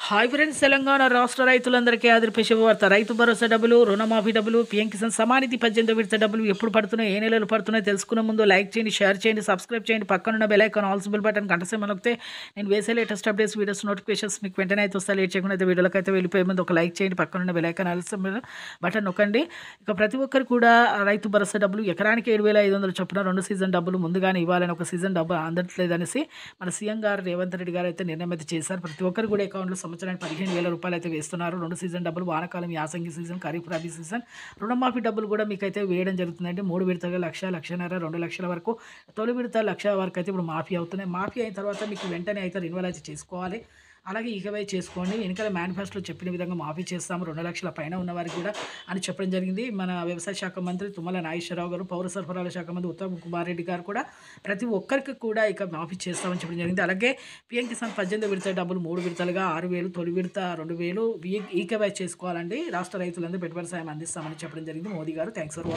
Hi friends, Telangana రాష్ట్ర రైతులందరికీ ఆదిరిపే శుభవార్త. రైతు భరోసా డబ్బులు, రుణమాఫీ డబ్బులు, పీఎం కిసాన్ సమానిధి 18వ విడత డబ్బులు ఎప్పుడు పడుతున్నాయి, ఏ నెలలు పడుతున్నాయి తెలుసుకునే ముందు లైక్ చేయండి, షేర్ చేయండి, సబ్స్క్రైబ్ చేయండి. పక్కనున్న bell icon all symbol button గంట సింబల్ నొక్కితే నేను వేసే లేటెస్ట్ అప్డేట్స్, వీడియోస్ నోటిఫికేషన్స్ మీకు వెంటనే అయితే వస్తాయి. లేట్ చేయకుండా అయితే వీడియోలకు అయితే వెళ్ళిపోయే ముందు ఒక లైక్ చేయండి, పక్కనున్న bell icon all symbol button నొక్కండి. ఇక ప్రతి ఒక్కరు కూడా రైతు భరోసా డబ్బులు ఎకరానికి 7,500 చొప్పున 2 సీజన్ డబ్బులు ముందుగానే ఇవ్వాలని, ఒక సీజన్ డబ్బు అందట్లేదనేసి మన సీఎం గారు రేవంత్ రెడ్డి గారు అయితే నిర్ణయం అయితే చేశారు. ప్రతి ఒక్కరు కూడా అకౌంట్లో సంవత్సరానికి 15,000 రూపాయలు అయితే వేస్తున్నారు. 2 సీజన్ డబ్బులు, వానాకాలం, యాసంగి సీజన్, ఖరీఫ్, రబీ సీజన్. రుణమాఫీ డబ్బులు కూడా మీకైతే వేయడం జరుగుతుందండి. 3 విడతలుగా 1,00,000, 1,50,000, 2,00,000 వరకు. తొలి విడత 1,00,000 వరకు అయితే ఇప్పుడు మాఫీ అవుతున్నాయి. మాఫీ అయిన తర్వాత మీకు వెంటనే అయితే రెన్యువల్ అయితే చేసుకోవాలి. అలాగే ఈకవై చేసుకోండి. వెనకాల మేనిఫెస్టోలో చెప్పిన విధంగా మాఫీ చేస్తాము 2,00,000 పైన ఉన్న వారికి కూడా అని చెప్పడం జరిగింది. మన వ్యవసాయ శాఖ మంత్రి తుమ్మల నాగేశ్వరరావు గారు, పౌర సరఫరాల శాఖ మంత్రి ఉత్తమ్ కుమార్ రెడ్డి గారు కూడా ప్రతి ఒక్కరికి కూడా ఇక మాఫీ చేస్తామని చెప్పడం జరిగింది. అలాగే పీఎం కిసాన్ 18 విడత డబ్బులు 3 విడతలుగా 6,000, తొలి విడత 2,000 ఈకేవై చేసుకోవాలండి. రాష్ట్ర రైతులందరూ పెట్టుబడి సాయం అందిస్తామని చెప్పడం జరిగింది మోదీ గారు. Thanks for watching.